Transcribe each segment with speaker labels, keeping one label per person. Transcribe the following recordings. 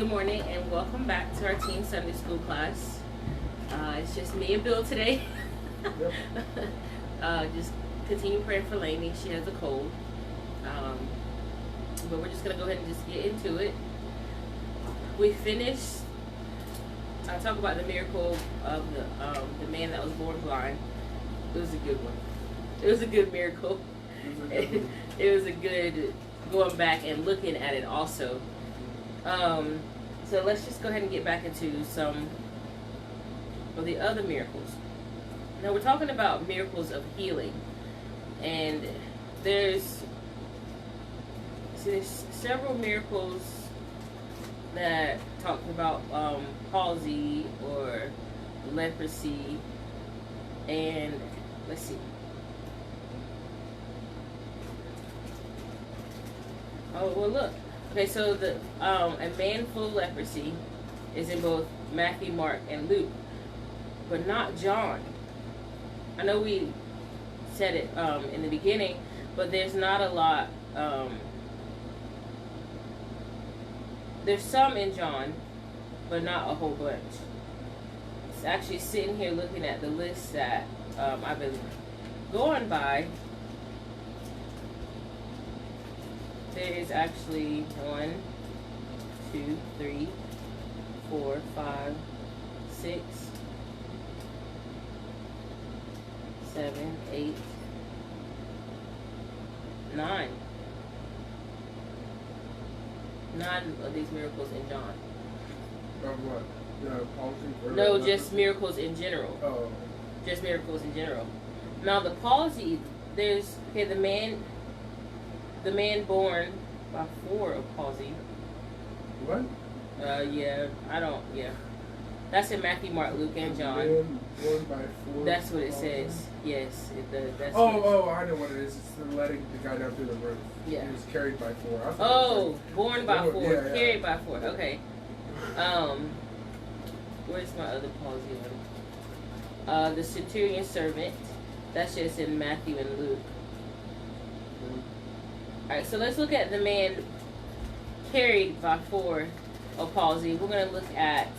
Speaker 1: Good morning and welcome back to our Teen Sunday School class. It's just me and Bill today.
Speaker 2: Yep.
Speaker 1: Just continue praying for Lainey. She has a cold. But we're just going to go ahead and just get into it. We finished. I talk about the miracle of the man that was born blind. It was a good one. It was a good miracle. It was a good going back and looking at it also. So let's just go ahead and get back into some of the other miracles. Now we're talking about miracles of healing, and there's several miracles that talk about palsy or leprosy, and let's see. Oh well, look. Okay, so a man full of leprosy is in both Matthew, Mark, and Luke, but not John. I know we said it in the beginning, but there's not a lot. There's some in John, but not a whole bunch. It's actually sitting here looking at the list that I've been going by. There is actually 1, 2, 3, 4, 5, 6, 7, 8, 9. 9 of these miracles in John.
Speaker 2: Of what? Palsy?
Speaker 1: No, just miracles in general.
Speaker 2: Oh.
Speaker 1: Just miracles in general. Now the palsy, there's the man born by 4 of palsy.
Speaker 2: What?
Speaker 1: Yeah. That's in Matthew, Mark, Luke, and John.
Speaker 2: Man born by 4.
Speaker 1: That's what it says. Yes, it does. That's
Speaker 2: I know what it is. It's the letting the guy down through the roof.
Speaker 1: Yeah.
Speaker 2: He was carried by 4.
Speaker 1: Born by 4,
Speaker 2: yeah.
Speaker 1: carried by 4. Okay. Where's my other palsy one? The centurion servant. That's just in Matthew and Luke. Alright, so let's look at the man carried by 4 of palsy. We're going to look at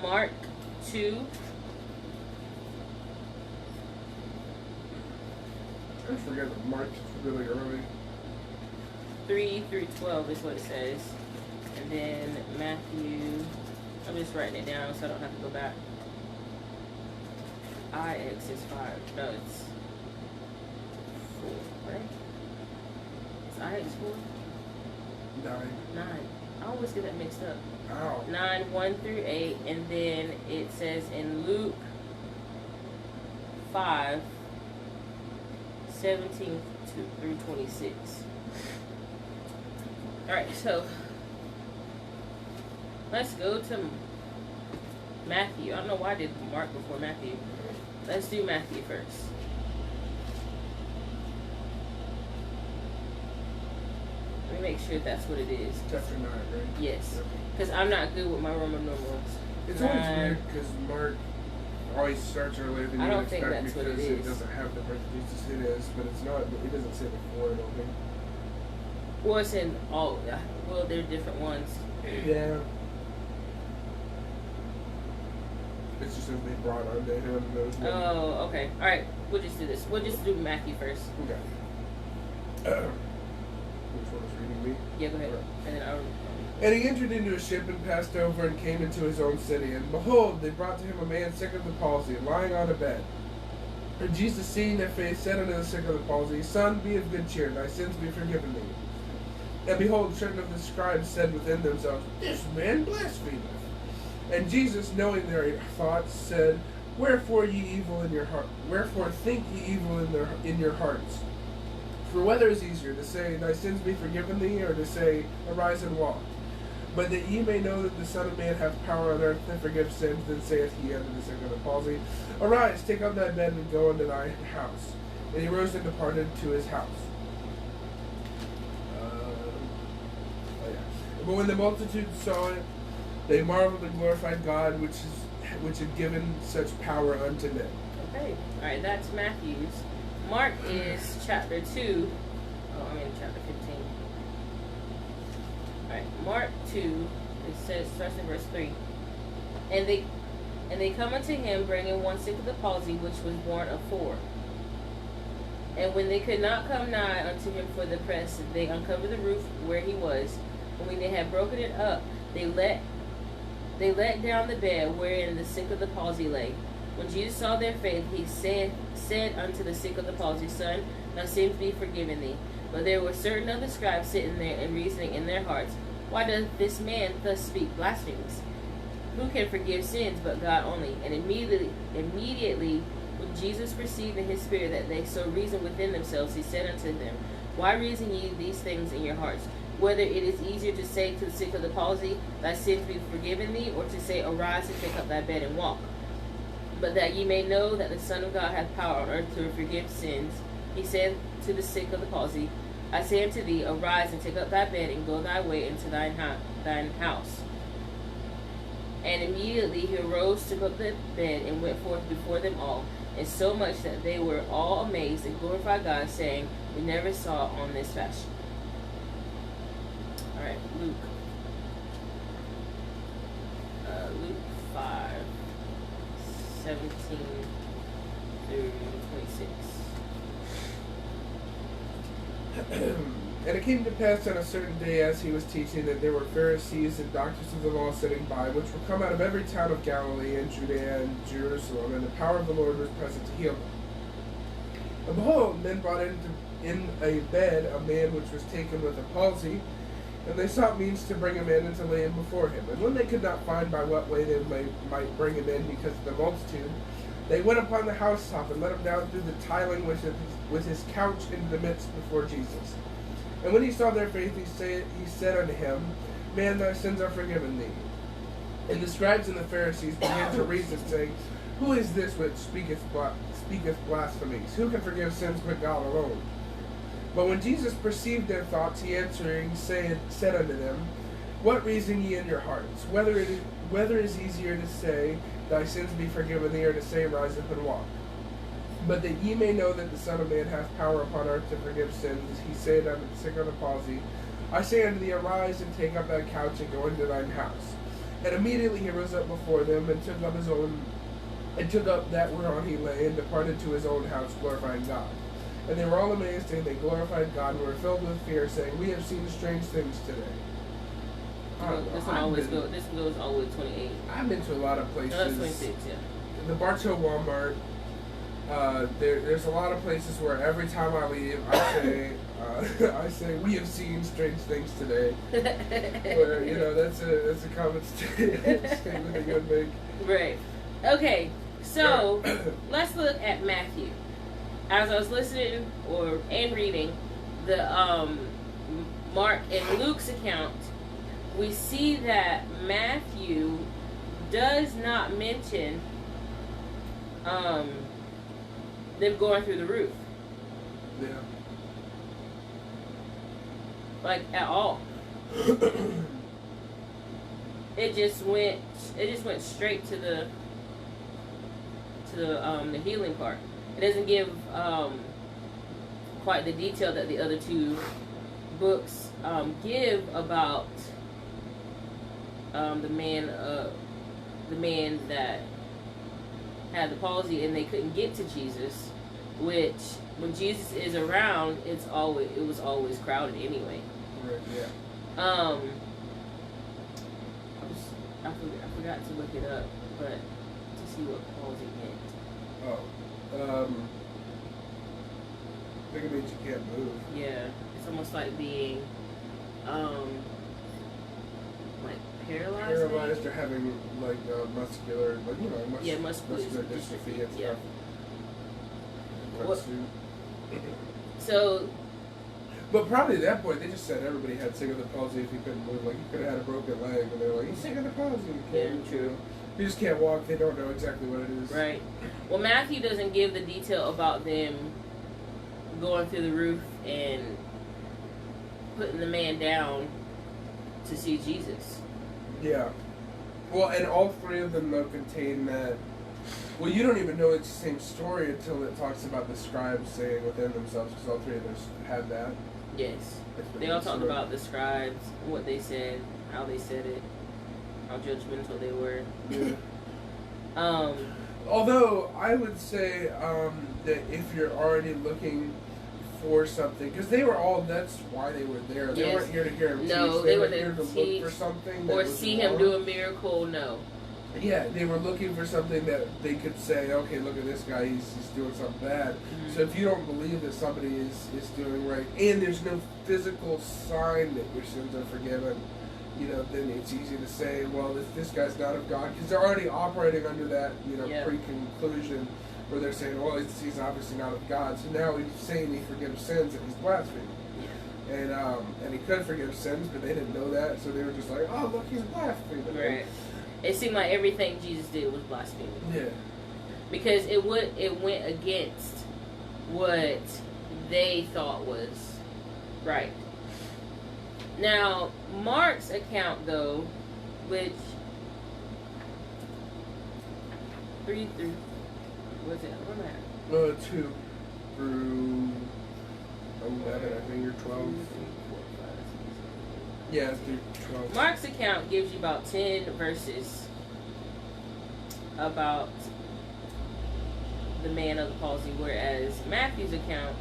Speaker 1: Mark 2.
Speaker 2: I forget that Mark's really early.
Speaker 1: 3 through 12 is what it says. And then Matthew, I'm just writing it down so I don't have to go back. IX is 5. No, it's 4, right? Is IX 4? 9. I always get that mixed up.
Speaker 2: Ow.
Speaker 1: 9, 1 through 8. And then it says in Luke 5, 17 through 26. Alright, so let's go to Matthew. I don't know why I did Mark before Matthew. Let's do Matthew first. Let me make sure that's what it is.
Speaker 2: Chapter 9, right?
Speaker 1: Yes. Because I'm not good with my Roman numerals.
Speaker 2: It's always weird because Mark always starts earlier than you
Speaker 1: I don't
Speaker 2: expect
Speaker 1: think that's what it
Speaker 2: because
Speaker 1: is.
Speaker 2: It doesn't have the birth of Jesus. It is, but it's not. It doesn't say before, I don't think.
Speaker 1: Well, it's in all. Well, they're different ones.
Speaker 2: Yeah. It's just that they brought unto him those ones.
Speaker 1: Oh, okay. All right. We'll just do this. We'll just do Matthew first.
Speaker 2: Okay. Which one is reading me?
Speaker 1: Yeah, go ahead. And then
Speaker 2: And he entered into a ship and passed over and came into his own city. And behold, they brought to him a man sick of the palsy, lying on a bed. And Jesus, seeing their faith, said unto the sick of the palsy, Son, be of good cheer, thy sins be forgiven thee. And behold, certain of the scribes said within themselves, This man blasphemeth. And Jesus, knowing their thoughts, said, Wherefore ye evil in your heart? Wherefore think ye evil in your hearts? For whether is easier, to say, Thy sins be forgiven thee, or to say, Arise and walk? But that ye may know that the Son of Man hath power on earth to forgive sins, then saith he unto the sick of the palsy, Arise, take up thy bed, and go unto thy house. And he rose and departed to his house. But when the multitude saw it, they marveled and glorified God, which had given such power unto them.
Speaker 1: Okay. All right, that's Matthew's. Mark is chapter 2. Oh, I'm in chapter 15. Alright, Mark 2, it says, starts in verse 3. And they come unto him, bringing one sick of the palsy, which was born of 4. And when they could not come nigh unto him for the press, they uncovered the roof where he was. And when they had broken it up, they let down the bed wherein the sick of the palsy lay. When Jesus saw their faith, he said unto the sick of the palsy, Son, thy sins be forgiven thee. But there were certain of the scribes sitting there and reasoning in their hearts, Why doth this man thus speak blasphemies? Who can forgive sins but God only? And immediately when Jesus perceived in his spirit that they so reasoned within themselves, he said unto them, Why reason ye these things in your hearts? Whether it is easier to say to the sick of the palsy, Thy sins be forgiven thee, or to say, Arise and take up thy bed and walk. But that ye may know that the Son of God hath power on earth to forgive sins, he said to the sick of the palsy, I say unto thee, Arise and take up thy bed and go thy way into thine house. And immediately he arose, took up the bed, and went forth before them all, and so much that they were all amazed and glorified God, saying, We never saw on this fashion. Alright, Luke. Luke 5, 17 through 26.
Speaker 2: And it came to pass on a certain day as he was teaching that there were Pharisees and doctors of the law sitting by, which were come out of every town of Galilee and Judea and Jerusalem, and the power of the Lord was present to heal them. And behold, men brought in a bed a man which was taken with a palsy, and they sought means to bring him in and to lay him before him. And when they could not find by what way they might bring him in because of the multitude, they went upon the housetop and let him down through the tiling with his couch into the midst before Jesus. And when he saw their faith, he said unto him, Man, thy sins are forgiven thee. And the scribes and the Pharisees began to reason, saying, Who is this which speaketh blasphemies? Who can forgive sins but God alone? But when Jesus perceived their thoughts, he answering said unto them, What reason ye in your hearts? Whether it is easier to say, Thy sins be forgiven thee, or to say, Rise up and walk? But that ye may know that the Son of Man hath power upon earth to forgive sins, he said unto the sick of the palsy, I say unto thee, Arise and take up thy couch and go into thine house. And immediately he rose up before them and took up that whereon he lay, and departed to his own house, glorifying God. And they were all amazed, and they glorified God, and were filled with fear, saying, We have seen strange things today.
Speaker 1: This goes all the way to 28.
Speaker 2: I've been to a lot of places.
Speaker 1: No, that's 26, yeah.
Speaker 2: The Bartow Walmart. There's a lot of places where every time I leave, I say, we have seen strange things today. Where, that's a common statement that you would make.
Speaker 1: Right. Okay, so let's look at Matthew. As I was listening and reading the Mark and Luke's account, we see that Matthew does not mention them going through the roof.
Speaker 2: Yeah.
Speaker 1: Like at all. It just went straight to the healing part. It doesn't give quite the detail that the other two books give about the man that had the palsy and they couldn't get to Jesus, which when Jesus is around, it was always crowded anyway.
Speaker 2: Right, yeah.
Speaker 1: I forgot to look it up, but to see what palsy meant.
Speaker 2: Oh. I think it means you can't move.
Speaker 1: Yeah. It's almost like being like paralyzed.
Speaker 2: Paralyzed or having muscular, muscular dystrophy and stuff.
Speaker 1: Yeah.
Speaker 2: What?
Speaker 1: So.
Speaker 2: But probably at that point, they just said everybody had sick of the palsy if you couldn't move. Like, you could have had a broken leg, and they're like, you're sick of the palsy.
Speaker 1: Yeah, true.
Speaker 2: You just can't walk. They don't know exactly what it is.
Speaker 1: Right. Well, Matthew doesn't give the detail about them going through the roof and putting the man down to see Jesus.
Speaker 2: Yeah. Well, and all three of them, though, contain that. Well, you don't even know it's the same story until it talks about the scribes saying within themselves, because all three of them had that.
Speaker 1: Yes. They all talked about the scribes, what they said, how they said it, how judgmental they were.
Speaker 2: Yeah. Although I would say that if you're already looking for something, because they were all, that's why they were there. They weren't here to hear him teach. They were here to look for something.
Speaker 1: Or see him do a miracle, no.
Speaker 2: Yeah, they were looking for something that they could say, okay, look at this guy, he's doing something bad. Mm-hmm. So if you don't believe that somebody is doing right, and there's no physical sign that your sins are forgiven, then it's easy to say, well, this guy's not of God, because they're already operating under that, pre-conclusion, where they're saying, well, he's obviously not of God. So now he's saying he forgives sins and he's blaspheming. Yeah. And he could forgive sins, but they didn't know that, so they were just like, oh, look, he's blaspheming.
Speaker 1: Right. It seemed like everything Jesus did was blasphemy.
Speaker 2: Yeah.
Speaker 1: Because it went against what they thought was right. Now, Mark's account, though, which 3 through, what's it? Where am I at?
Speaker 2: 2 through 11, I think, or 12. Yeah, through 12.
Speaker 1: Mark's account gives you about 10 verses about the man of the palsy, whereas Matthew's account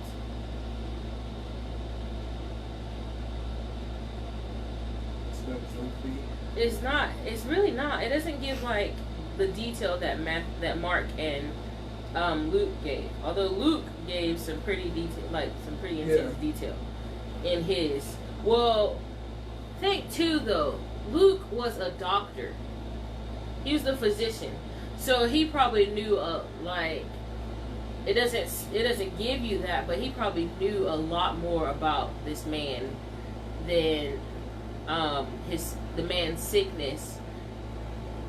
Speaker 1: is not. It's really not. It doesn't give like the detail that Mark and Luke gave. Although Luke gave some pretty intense detail in his. Well, think too though. Luke was a doctor. He was the physician, so he probably knew it doesn't give you that, but he probably knew a lot more about this man than the man's sickness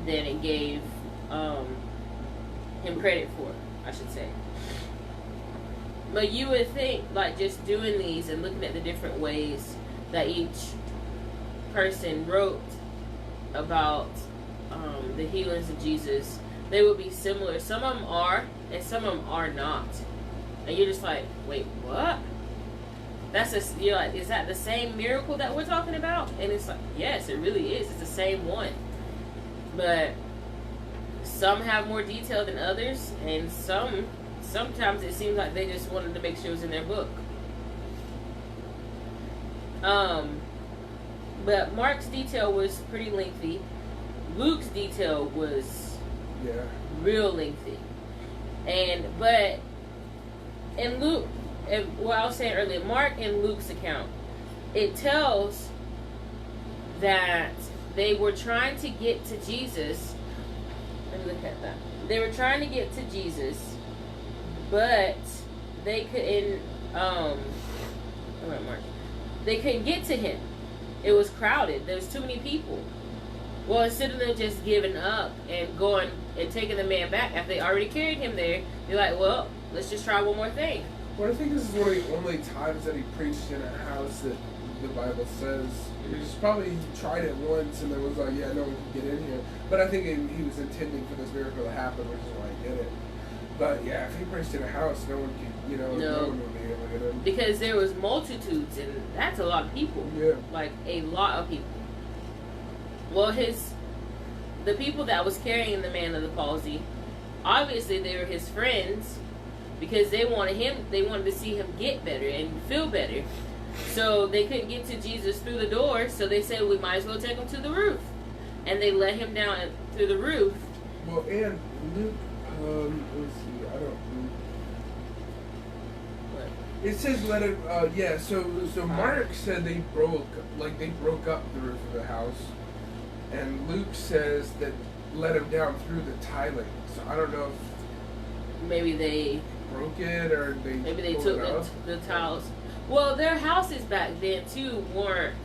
Speaker 1: than it gave him credit for, I should say. But you would think, like, just doing these and looking at the different ways that each person wrote about the healings of Jesus, they would be similar. Some of them are, and some of them are not. And you're just like, wait, what? You're like, is that the same miracle that we're talking about? And it's like, yes, it really is. It's the same one. But some have more detail than others, and sometimes it seems like they just wanted to make sure it was in their book. But Mark's detail was pretty lengthy. Luke's detail was real lengthy. But in Luke, and what I was saying earlier, Mark and Luke's account, it tells that they were trying to get to Jesus. Let me look at that. They were trying to get to Jesus, but they couldn't. They couldn't get to him. It was crowded. There was too many people. Well, instead of them just giving up and going and taking the man back after they already carried him there, they're like, well, let's just try one more thing.
Speaker 2: Well, I think this is one of the only times that he preached in a house that the Bible says. He's probably tried it once and then was like, yeah, no one can get in here. But I think he was intending for this miracle to happen, which is why he did it. But yeah, if he preached in a house, no one could, no one would be able to get in.
Speaker 1: Because there was multitudes, and that's a lot of people.
Speaker 2: Yeah.
Speaker 1: Like, a lot of people. Well, the people that was carrying the man of the palsy, obviously they were his friends, because they wanted to see him get better and feel better. So they couldn't get to Jesus through the door, so they said, we might as well take him to the roof. And they let him down through the roof.
Speaker 2: Well, and Luke, let's see, I don't know. What? It says let him, so Mark said they broke up the roof of the house. And Luke says that let him down through the tiling. So I don't know if
Speaker 1: maybe they
Speaker 2: broke it or
Speaker 1: they took the tiles. Well, their houses back then too weren't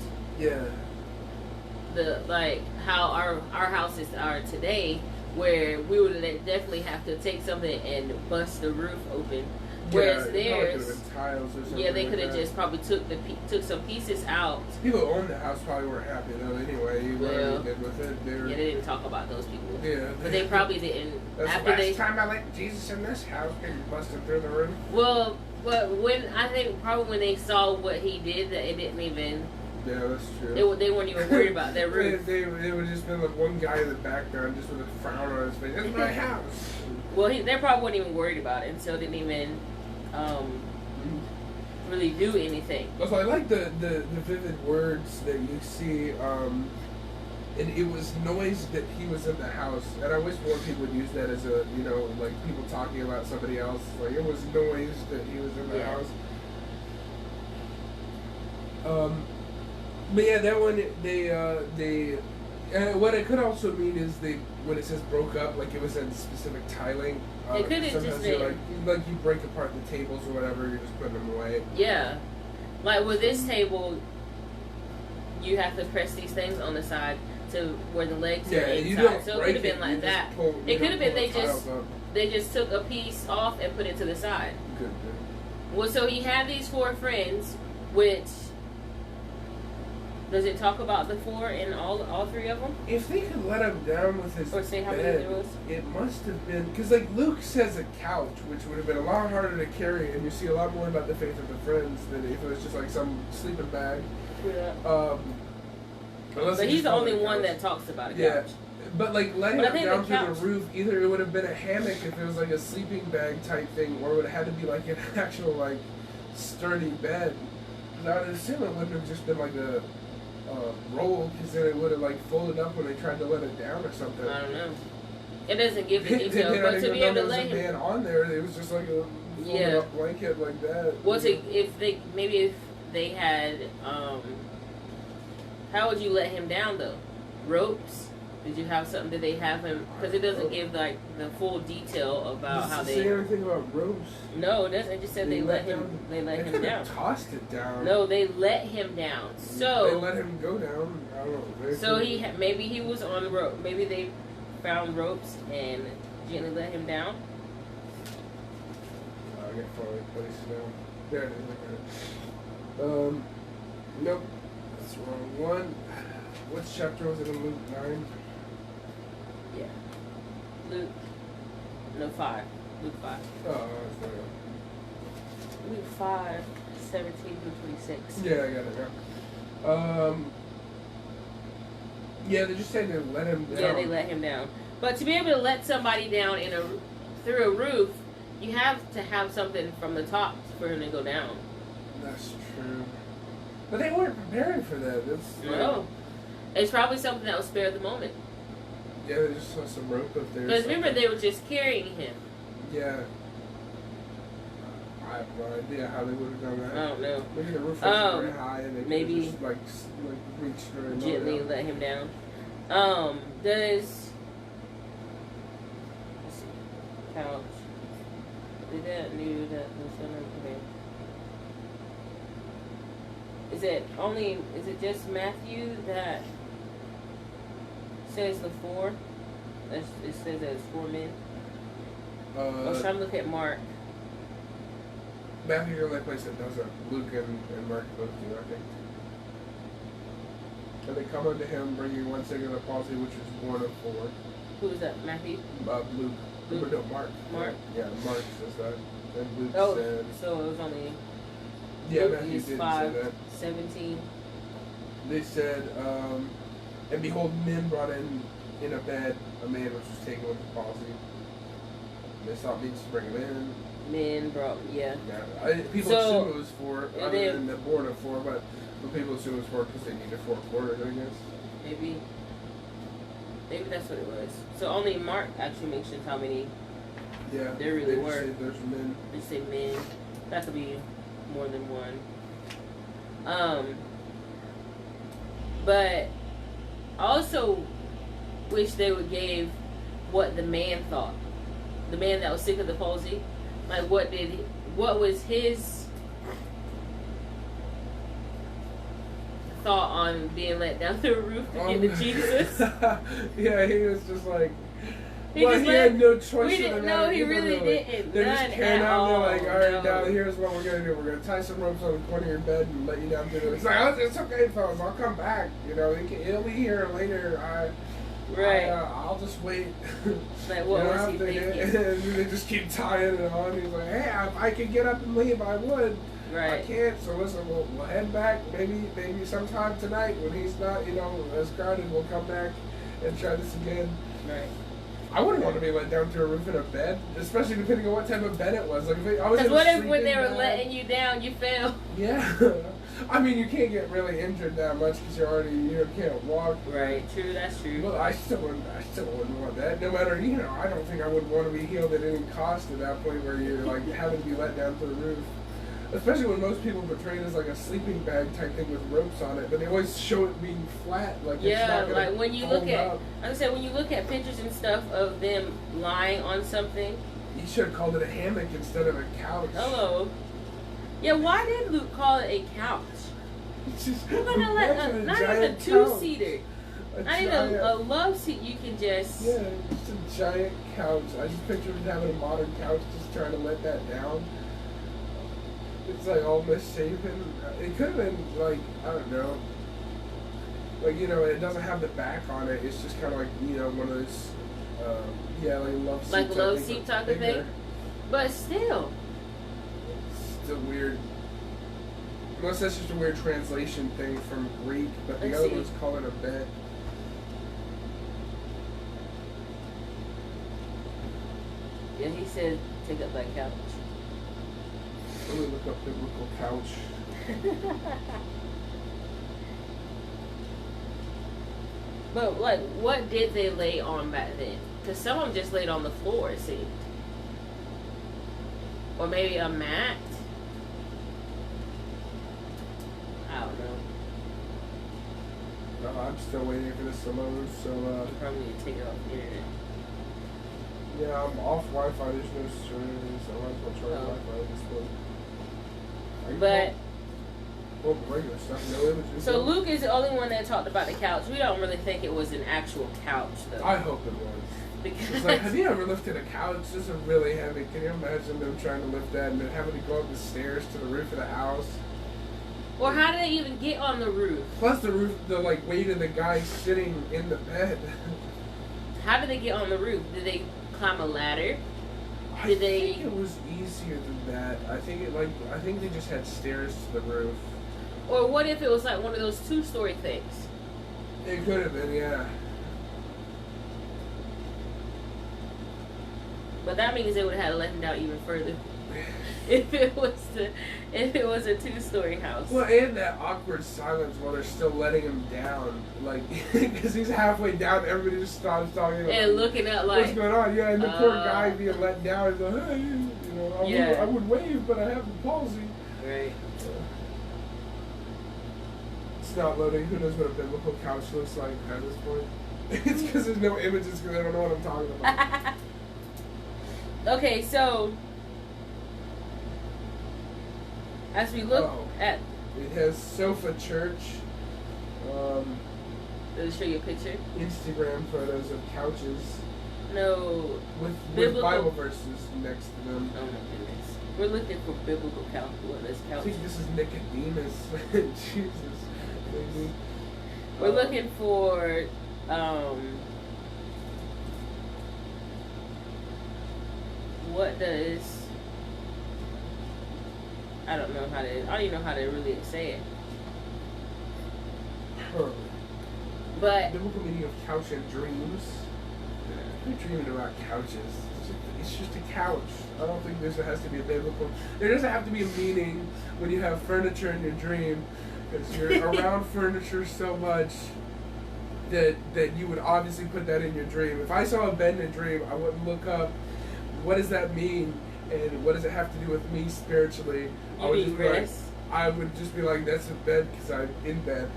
Speaker 1: how our houses are today, where we would definitely have to take something and bust the roof open. Whereas theirs,
Speaker 2: tiles or something.
Speaker 1: Yeah, they could have just probably took some pieces out.
Speaker 2: People who owned the house probably weren't happy though. Anyway, what they did with it.
Speaker 1: They didn't talk about those people.
Speaker 2: Yeah,
Speaker 1: but they probably didn't.
Speaker 2: That's the last time I let Jesus in this house, getting busted through the roof.
Speaker 1: Well, But probably when they saw what he did, that it didn't even.
Speaker 2: Yeah, that's true.
Speaker 1: They weren't even worried about their roof.
Speaker 2: They would just been like one guy in the background just with a frown on his face. It's my house.
Speaker 1: Well, they probably weren't even worried about it, and so didn't even really do anything.
Speaker 2: Also, I like the vivid words that you see. And it was noise that he was in the house, and I wish more people would use that as a, like people talking about somebody else. Like it was noise that he was in the house. But yeah, that one they what it could also mean is when it says broke up, like it was in specific tiling.
Speaker 1: It could have just been
Speaker 2: like you break apart the tables or whatever, you're just putting them away.
Speaker 1: Yeah, like with this table, you have to press these things on the side to where the legs are inside. So it could have been like that. It could have been they just took a piece off and put it to the side.
Speaker 2: Good.
Speaker 1: Well, so he had these 4 friends, which does it talk about the 4 in all 3 of them?
Speaker 2: If they could let him down with his
Speaker 1: or say how
Speaker 2: bed,
Speaker 1: many there was,
Speaker 2: it must have been because like Luke says a couch, which would have been a lot harder to carry, and you see a lot more about the faith of the friends than if it was just like some sleeping bag.
Speaker 1: Yeah. But he's the only one that talks about a couch.
Speaker 2: Yeah. But like letting him down through the roof, either it would have been a hammock if it was like a sleeping bag type thing, or it would have had to be like an actual like sturdy bed. I would assume it wouldn't have just been like a roll, because then it would have like folded up when they tried to let it down or something.
Speaker 1: I don't know. It doesn't give the detail, but to be able to lay him
Speaker 2: man on there, it was just like a folded up blanket like that.
Speaker 1: Well, if they had, how would you let him down though? Ropes? Did you have something? Did they have him? Because it doesn't give like the full detail about how they.
Speaker 2: Does it say anything about ropes?
Speaker 1: No, it doesn't. It just said they let him. They let him down.
Speaker 2: Tossed it down.
Speaker 1: No, they let him down. So
Speaker 2: they let him go down. I don't know.
Speaker 1: So maybe he was on the rope. Maybe they found ropes and gently let him down.
Speaker 2: I get far place now. There it is. Nope. That's the wrong one. What chapter was it in Luke 9?
Speaker 1: Yeah. Luke 5. Luke 5.
Speaker 2: Oh, that's not it.
Speaker 1: Luke 5, 17 through 26.
Speaker 2: Yeah, I got it now. Yeah, they just said they let him down.
Speaker 1: Yeah, they let him down. But to be able to let somebody down through a roof, you have to have something from the top for him to go down.
Speaker 2: That's true. But they weren't preparing for that.
Speaker 1: No. It's probably something that was spare at the moment.
Speaker 2: Yeah, they just saw some rope up there.
Speaker 1: Because remember, they were just carrying him.
Speaker 2: Yeah. I have no idea how they would have done that.
Speaker 1: I don't know.
Speaker 2: Maybe the roof was very high and they
Speaker 1: maybe
Speaker 2: just like reached for and
Speaker 1: gently let him down. Let's see, couch. Did that knew that the son of okay. Is it just Matthew that says the 4? It says that it's 4 men. I was trying to look at Mark.
Speaker 2: Matthew's the only place that does it. Luke and Mark both do, I think. And they come unto him, bringing one sick of the palsy, which is one of 4.
Speaker 1: Who is that? Matthew?
Speaker 2: Luke. No, Mark.
Speaker 1: Mark?
Speaker 2: Yeah, Mark says that. And Luke said...
Speaker 1: So it was only...
Speaker 2: Yeah, Matthew did say that.
Speaker 1: 17.
Speaker 2: They said, and behold, men brought in a bed a man which was taken with the palsy. They sought means to bring him in.
Speaker 1: Men brought, yeah.
Speaker 2: People assume it was 4, other than the born of 4, but people assume it was 4 because they needed 4 quarters, I guess.
Speaker 1: Maybe that's what it was. So only Mark actually mentions how many there really were.
Speaker 2: Say there's men.
Speaker 1: They say men. That could be more than one. But I also wish they would give what the man thought. The man that was sick of the palsy. Like what was his thought on being let down through a roof to get to Jesus?
Speaker 2: Yeah, he was just like he had no choice.
Speaker 1: We didn't know he really didn't.
Speaker 2: They're just carrying out. They're like, all right, now here's what we're gonna do. We're gonna tie some ropes on the corner of your bed and let you down through there. It's like, oh, it's okay, fellas. I'll come back. You know, he'll be here later.
Speaker 1: Right.
Speaker 2: I'll just wait.
Speaker 1: Like, what was he thinking?
Speaker 2: And then they just keep tying it on. He's like, hey, if I could get up and leave, I would.
Speaker 1: Right.
Speaker 2: I can't, so listen, we'll head back. Maybe sometime tonight when he's not, as crowded, we'll come back and try this again.
Speaker 1: Right.
Speaker 2: I wouldn't want to be let down to a roof in a bed, especially depending on what type of bed it was. Like, if I was
Speaker 1: Because what if when they were
Speaker 2: bed,
Speaker 1: letting you down, you fell?
Speaker 2: Yeah. I mean, you can't get really injured that much because you're already, can't walk.
Speaker 1: Right. True. That's true.
Speaker 2: But I still wouldn't want that. No matter, I don't think I would want to be healed at any cost at that point where you're like having to be let down to the roof. Especially when most people portray it as like a sleeping bag type thing with ropes on it, but they always show it being flat, like it's not gonna
Speaker 1: like when you look at,
Speaker 2: up.
Speaker 1: like I said, when you look at pictures and stuff of them lying on something.
Speaker 2: You should have called it a hammock instead of a couch.
Speaker 1: Hello. Yeah, why did Luke call it a couch? We're gonna let not even a two-seater, not even a love seat. You can just
Speaker 2: it's a giant couch. I just pictured having a modern couch, just trying to let that down. It's like all misshapen. It could have been like, I don't know. Like, it doesn't have the back on it. It's just kind of like, one of those, like love seats.
Speaker 1: Like a love seat type of thing? But still.
Speaker 2: It's still weird. Unless that's just a weird translation thing from Greek, but the other ones call it a bed.
Speaker 1: Yeah, he said, take up that couch.
Speaker 2: Let me look up biblical couch.
Speaker 1: But, like, what did they lay on back then? Because some of them just laid on the floor, it seemed. Or maybe a mat. I don't know.
Speaker 2: No, I'm still waiting for this to load, so,
Speaker 1: You probably need to take it off the internet.
Speaker 2: Yeah, I'm off Wi-Fi. There's no service, so I might as well try Wi-Fi at this point.
Speaker 1: But
Speaker 2: regular stuff, no images.
Speaker 1: So Luke is the only one that talked about the couch. We don't really think it was an actual couch, though.
Speaker 2: I hope it was.
Speaker 1: Because
Speaker 2: it's like, have you ever lifted a couch? This is really heavy. Can you imagine them trying to lift that and then having to go up the stairs to the roof of the house?
Speaker 1: Or how did they even get on the roof?
Speaker 2: Plus the weight of the guy sitting in the bed.
Speaker 1: How did they get on the roof? Did they climb a ladder?
Speaker 2: I think it was easier than that. I think they just had stairs to the roof.
Speaker 1: Or what if it was like one of those 2-story things?
Speaker 2: It could have been, yeah.
Speaker 1: But that means they would have had to let him down even further. if it was a 2-story house.
Speaker 2: Well, and that awkward silence while they're still letting him down, like, because he's halfway down, everybody just stops talking.
Speaker 1: And looking up like,
Speaker 2: what's going on? Yeah, and the poor guy being let down, he's like, hey, I would wave, but I have the palsy.
Speaker 1: Right.
Speaker 2: It's not loading. Who knows what a biblical couch looks like at this point? It's because there's no images because I don't know what I'm talking about.
Speaker 1: Okay, so as we look at,
Speaker 2: it has Sofa Church.
Speaker 1: does it show you a picture?
Speaker 2: Instagram photos of couches.
Speaker 1: No.
Speaker 2: With Bible verses next to them.
Speaker 1: Oh my goodness. We're looking for biblical couch. What is couch?
Speaker 2: I think this is Nicodemus. Jesus. Maybe.
Speaker 1: We're looking for what does I don't even know how to really say it. But
Speaker 2: biblical meaning of couch and dreams. You're dreaming about couches. It's just a couch. I don't think there has to be a biblical. There doesn't have to be a meaning when you have furniture in your dream, because you're around furniture so much that you would obviously put that in your dream. If I saw a bed in a dream, I wouldn't look up what does that mean and what does it have to do with me spiritually. I would just be like, that's a bed because I'm in bed.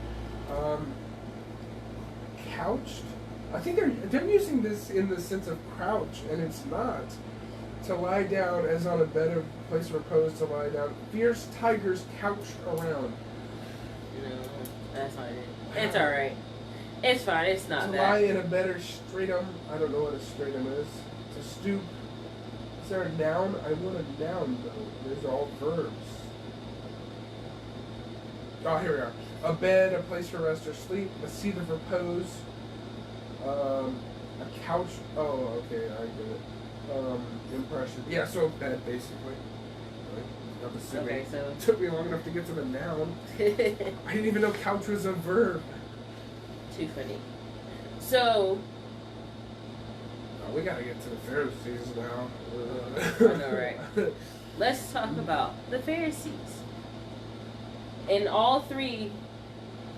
Speaker 2: Couched? I think they're using this in the sense of crouch, and it's not. To lie down as on a bed or place of repose, to lie down. Fierce tigers couch around.
Speaker 1: No, that's not it. It's alright. It's fine, it's not
Speaker 2: to
Speaker 1: that.
Speaker 2: To lie in a bed or stratum. I don't know what a stratum is. To stoop. Is there a noun? I want a noun, though. Those are all verbs. Oh, here we are. A bed, a place for rest or sleep, a seat of repose. A couch. Oh, okay, I get it. Impression. Yeah, so bed basically. I'm assuming.
Speaker 1: Okay, so
Speaker 2: It took me long enough to get to the noun. I didn't even know couch was a verb.
Speaker 1: too funny. So
Speaker 2: We gotta get to the Pharisees now.
Speaker 1: I know, right? Let's talk about the Pharisees. In all three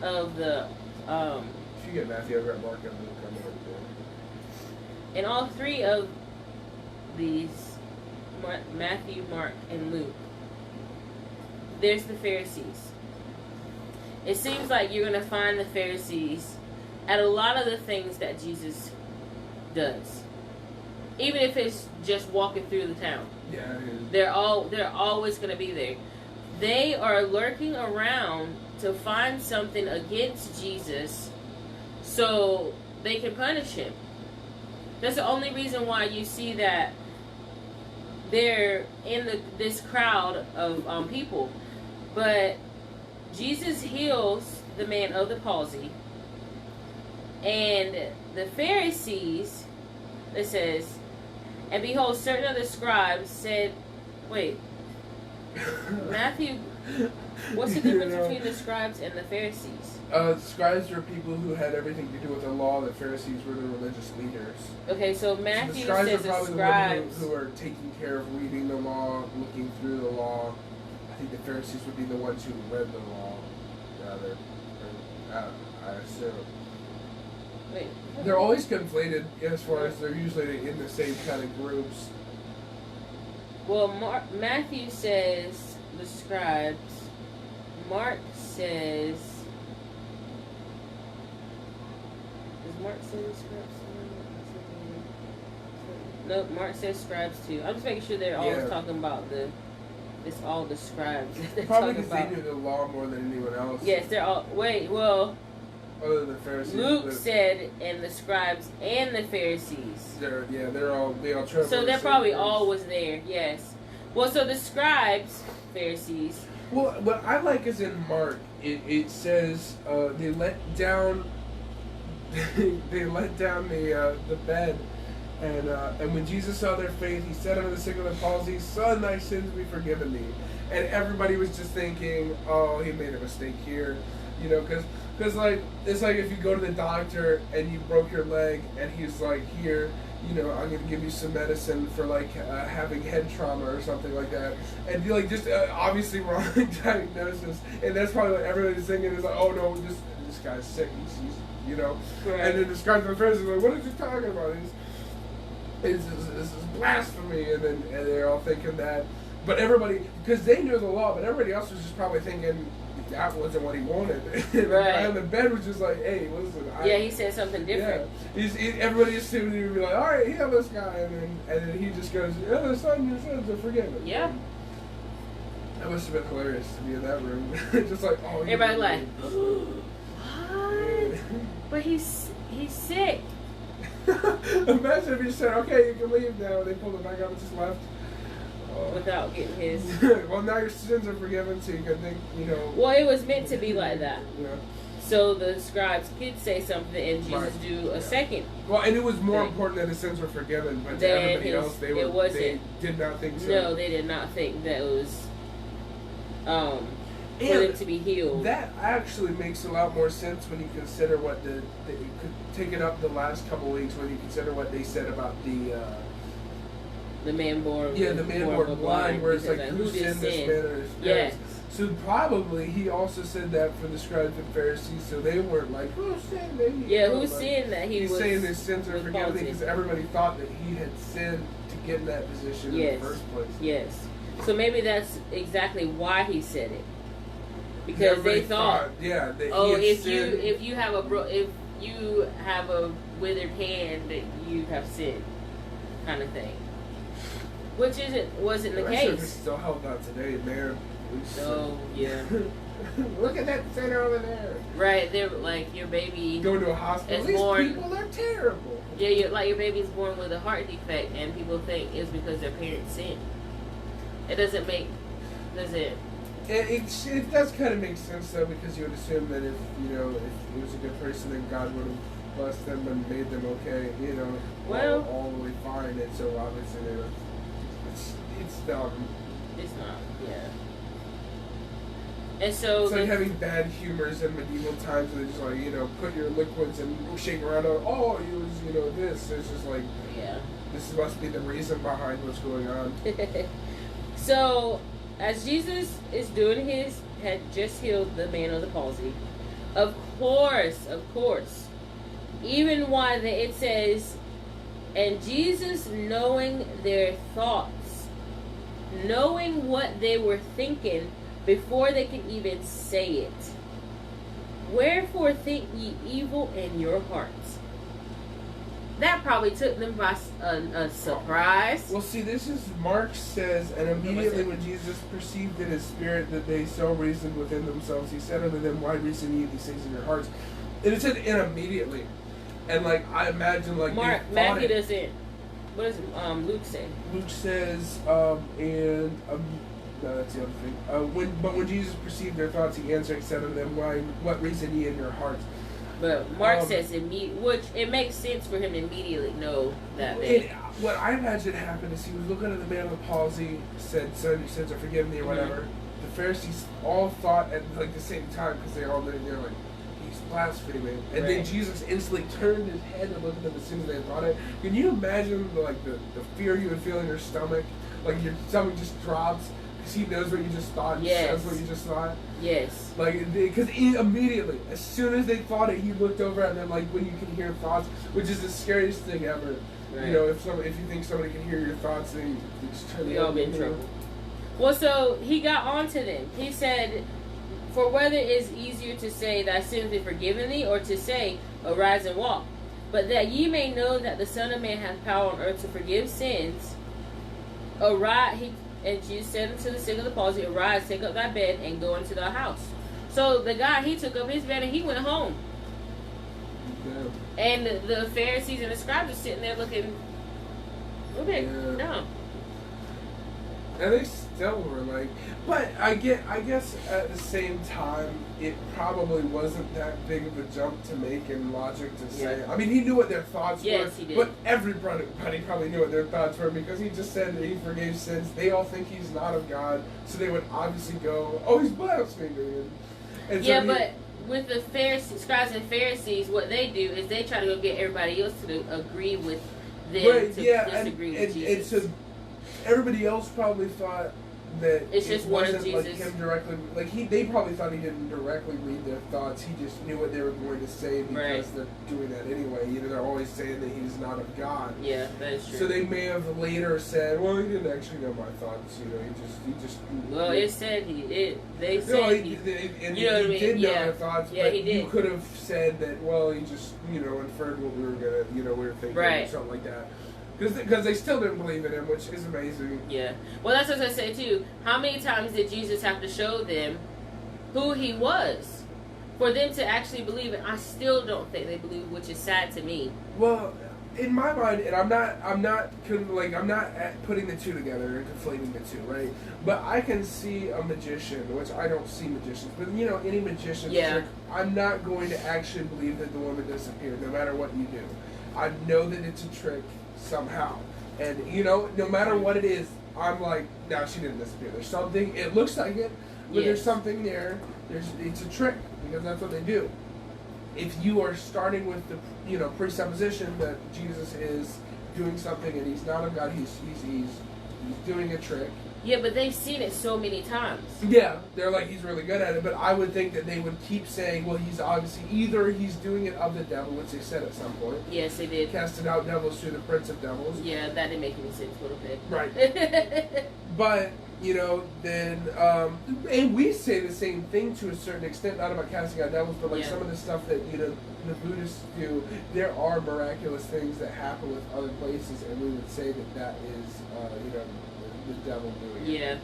Speaker 1: of the
Speaker 2: If you get Matthew, I've got Mark and Luke coming up there.
Speaker 1: in all three of these, Matthew, Mark, and Luke, there's the Pharisees. It seems like you're going to find the Pharisees at a lot of the things that Jesus does. Even if it's just walking through the town.
Speaker 2: Yeah,
Speaker 1: They're always going to be there. They are lurking around to find something against Jesus so they can punish him. That's the only reason why you see that they're in this crowd of people. But Jesus heals the man of the palsy. And the Pharisees, it says, and behold, certain of the scribes said, wait, Matthew, what's the difference between the scribes and the Pharisees?
Speaker 2: Scribes were people who had everything to do with the law. The Pharisees were the religious leaders.
Speaker 1: Okay, so Matthew
Speaker 2: the scribes
Speaker 1: says
Speaker 2: are
Speaker 1: the
Speaker 2: probably
Speaker 1: scribes.
Speaker 2: the ones who are taking care of reading the law, looking through the law. I think the Pharisees would be the ones who read the law, rather. I assume.
Speaker 1: Wait.
Speaker 2: They're always conflated as far as they're usually in the same kind of groups.
Speaker 1: Well, Matthew says the scribes. Mark says. Does Mark say the scribes? No, Mark says scribes too. I'm just making sure they're always talking about it's all the scribes. They're
Speaker 2: Probably
Speaker 1: talking
Speaker 2: because
Speaker 1: about.
Speaker 2: they knew the law more than anyone else.
Speaker 1: Yes, they're all. Wait, well.
Speaker 2: Other than the Pharisees.
Speaker 1: Luke said, and the scribes and the Pharisees.
Speaker 2: They all travel.
Speaker 1: So they're probably always there. Yes. Well, so the scribes, Pharisees.
Speaker 2: Well, what I like is in Mark, it says they let down the bed, and when Jesus saw their faith, he said unto the sick of the palsy, "Son, thy sins be forgiven thee." And everybody was just thinking, "Oh, he made a mistake here," because like it's like if you go to the doctor and you broke your leg, and he's like, "Here, I'm going to give you some medicine for like having head trauma or something like that," and you like just obviously wrong diagnosis, and that's probably what everybody's thinking is like, "Oh no, this guy's sick, he's
Speaker 1: Right.
Speaker 2: And then the scribes and the Pharisees are like, "What are you talking about? This is blasphemy," and they're all thinking that, but everybody, because they knew the law, but everybody else was just probably thinking that wasn't what he wanted. The guy on the bed was just like, "Hey, listen."
Speaker 1: He said something different.
Speaker 2: Yeah, everybody assumed he would be like, "All right, heal this guy," and then he just goes, "Oh, son, your sins are forgiven."
Speaker 1: Yeah.
Speaker 2: That must have been hilarious to be in that room, just like, "Oh."
Speaker 1: Everybody like, what? But he's sick.
Speaker 2: Imagine if he said, "Okay, you can leave now." They pulled it back up and just left.
Speaker 1: Without getting his.
Speaker 2: Well, now your sins are forgiven, so you can think,
Speaker 1: Well, it was meant to be like that.
Speaker 2: Yeah.
Speaker 1: So the scribes could say something and Jesus do a second.
Speaker 2: Well, and it was more important that his sins were forgiven, but to everybody else, they did not think so.
Speaker 1: No, they did not think that it was for them to be healed.
Speaker 2: That actually makes a lot more sense when you consider what take it up the last couple weeks when you consider what they said about
Speaker 1: the man born.
Speaker 2: Yeah, the man born blind, where it's like, who sinned, this man or his parents?
Speaker 1: Yes.
Speaker 2: So probably he also said that for the scribes and Pharisees, so they weren't like, who sinned?
Speaker 1: Who sinned that he was?
Speaker 2: He's saying his sins are forgiven because everybody thought that he had sinned to get in that position in the first place.
Speaker 1: Yes. So maybe that's exactly why he said it. Because they thought, if you have a withered hand, that you have sinned, kind of thing. Which wasn't the case.
Speaker 2: It's still held out today, man.
Speaker 1: So yeah.
Speaker 2: Look at that sinner over there.
Speaker 1: Right, they're like your baby.
Speaker 2: Go to a hospital. These people are terrible.
Speaker 1: Yeah, your baby's born with a heart defect, and people think it's because their parents sinned. It doesn't make, does it?
Speaker 2: It does kind of make sense though, because you would assume that if he was a good person, then God would have blessed them and made them okay, you know,
Speaker 1: Well,
Speaker 2: all the way fine. And so obviously it's dumb.
Speaker 1: It's not, yeah. And so
Speaker 2: it's like having bad humors in medieval times, where they just like, you know, put your liquids and shake around. Oh, use, you know, this. It's just like,
Speaker 1: yeah.
Speaker 2: This must be the reason behind what's going on.
Speaker 1: So, as Jesus is doing his, had just healed the man of the palsy. Of course, even while it says, and Jesus, knowing their thoughts, knowing what they were thinking before they could even say it. Wherefore think ye evil in your hearts? That probably took them by a surprise.
Speaker 2: Well, see, this is, Mark says, and immediately when Jesus perceived in his spirit that they so reasoned within themselves, he said unto them, why reason ye these things in your hearts? And it said, and immediately. And, like, I imagine, like,
Speaker 1: Matthew doesn't. What does Luke say?
Speaker 2: Luke says, no, that's the other thing. When Jesus perceived their thoughts, he answered and said unto them, why, what reason ye in your hearts?
Speaker 1: But Mark says which it makes sense for him to immediately know that.
Speaker 2: What I imagine happened is he was looking at the man with the palsy, said, "Son, your sins are forgiven thee," or whatever. Mm-hmm. The Pharisees all thought at like the same time because they're like, he's blaspheming, and then Jesus instantly turned his head and looked at them as soon as they thought it. Can you imagine the fear you would feel in your stomach, like your stomach just drops? He knows what you just thought and says what you just thought.
Speaker 1: Yes.
Speaker 2: Like, because immediately, as soon as they thought it, he looked over at them, like when you can hear thoughts, which is the scariest thing ever. Right. You know, if you think somebody can hear your thoughts, then you just turn
Speaker 1: we all get in trouble. Well, so he got on to them. He said, for whether it is easier to say, thy sins be forgiven thee, or to say, arise and walk. But that ye may know that the Son of Man hath power on earth to forgive sins, arise, and Jesus said unto the sick of the palsy, arise, take up thy bed, and go into thy house. So the guy, he took up his bed and he went home. Yeah. And the Pharisees and the Scribes are sitting there looking dumb.
Speaker 2: And they still were like, but I guess at the same time, it probably wasn't that big of a jump to make in logic to say. I mean, he knew what their thoughts were.
Speaker 1: Yes, he did.
Speaker 2: But everybody probably knew what their thoughts were because he just said that he forgave sins. They all think he's not of God, so they would obviously go, oh, he's blaspheming. And so
Speaker 1: but with the Pharisees, Scribes and Pharisees, what they do is they try to go get everybody else to agree with them to disagree with Jesus.
Speaker 2: And so everybody else probably thought that
Speaker 1: it's just one of Jesus.
Speaker 2: Like him directly, they probably thought he didn't directly read their thoughts. He just knew what they were going to say because they're doing that anyway. You know, they're always saying that he's not of God.
Speaker 1: Yeah, that is true.
Speaker 2: So they may have later said, "Well, he didn't actually know my thoughts. You know, he just."
Speaker 1: Well, it said they said
Speaker 2: no, he did know their thoughts.
Speaker 1: Yeah,
Speaker 2: but
Speaker 1: he did.
Speaker 2: You could have said that. Well, he just inferred what we were gonna we were thinking or something like that. Because they still didn't believe in him, which is amazing.
Speaker 1: Yeah. Well, that's what I say, too. How many times did Jesus have to show them who he was for them to actually believe it? I still don't think they believe, which is sad to me.
Speaker 2: Well, in my mind, and I'm not putting the two together and conflating the two, right? But I can see a magician, which I don't see magicians, but any magician's trick, I'm not going to actually believe that the woman disappeared, no matter what you do. I know that it's a trick. Somehow, and no matter what it is, I'm like, no, she didn't disappear. There's something. It looks like it, but there's something there. It's a trick because that's what they do. If you are starting with the presupposition that Jesus is doing something and he's not of God, he's doing a trick.
Speaker 1: Yeah, but they've seen it so many times.
Speaker 2: Yeah, they're like, he's really good at it, but I would think that they would keep saying, well, he's obviously, either he's doing it of the devil, which they said at some point.
Speaker 1: Yes, they did.
Speaker 2: Casting out devils through the prince of devils.
Speaker 1: Yeah, that didn't make any sense a little bit.
Speaker 2: Right. But, then, and we say the same thing to a certain extent, not about casting out devils, but some of the stuff that, the Buddhists do, there are miraculous things that happen with other places, and we would say that is, the devil doing it.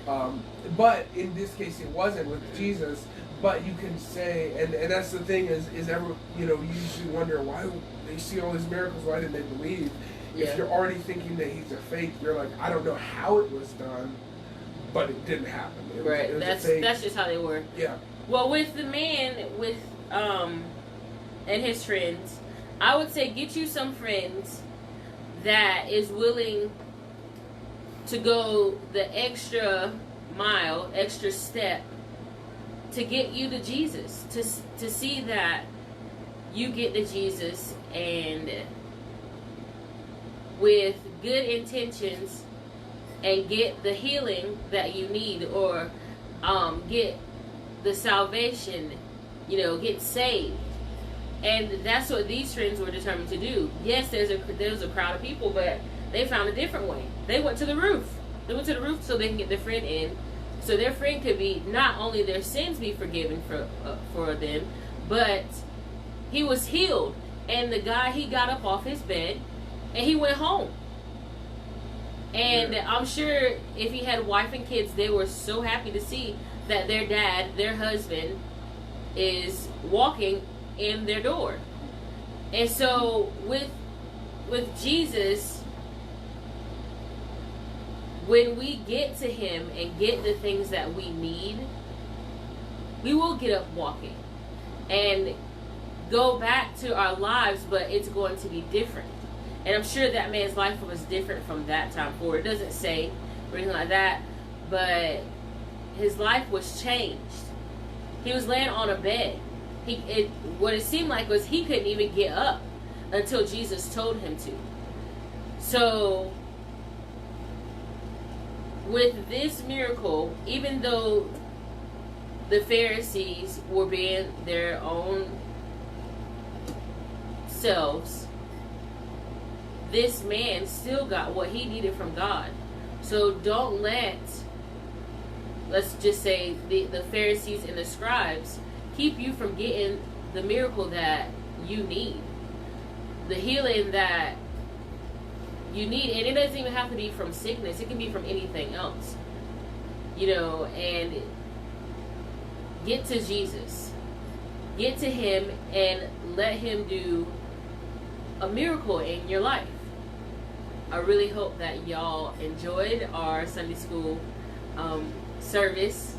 Speaker 1: Yeah.
Speaker 2: But in this case, it wasn't with Jesus. But you can say, and that's the thing is you usually wonder why they see all these miracles. Why didn't they believe? Yeah. If you're already thinking that he's a fake, you're like, I don't know how it was done, but it didn't happen. It was
Speaker 1: that's just how they were.
Speaker 2: Yeah.
Speaker 1: Well, with the man and his friends, I would say get you some friends that is willing to go the extra mile, extra step to get you to Jesus, to see that you get to Jesus, and with good intentions, and get the healing that you need, or get the salvation, get saved. And that's what these friends were determined to do. Yes, there's a crowd of people, but they found a different way. They went to the roof. They went to the roof so they can get their friend in, so their friend could be, not only their sins be forgiven for them, but he was healed. And the guy, he got up off his bed and he went home. And I'm sure if he had wife and kids, they were so happy to see that their dad, their husband, is walking in their door. And so with Jesus, when we get to him and get the things that we need, we will get up walking and go back to our lives, but it's going to be different. And I'm sure that man's life was different from that time forward. It doesn't say or anything like that, but his life was changed. He was laying on a bed. What it seemed like was he couldn't even get up until Jesus told him to. So with this miracle, even though the Pharisees were being their own selves, this man still got what he needed from God. So don't let's just say the Pharisees and the Scribes keep you from getting the miracle that you need, the healing that you need. And it doesn't even have to be from sickness. It can be from anything else, and get to Jesus, get to him, and let him do a miracle in your life. I really hope that y'all enjoyed our Sunday school service.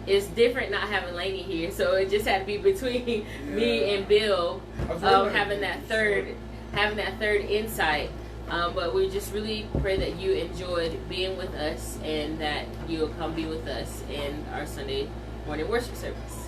Speaker 1: It's different not having Lainey here, so it just had to be between me and Bill, having that third insight. But we just really pray that you enjoyed being with us, and that you'll come be with us in our Sunday morning worship service.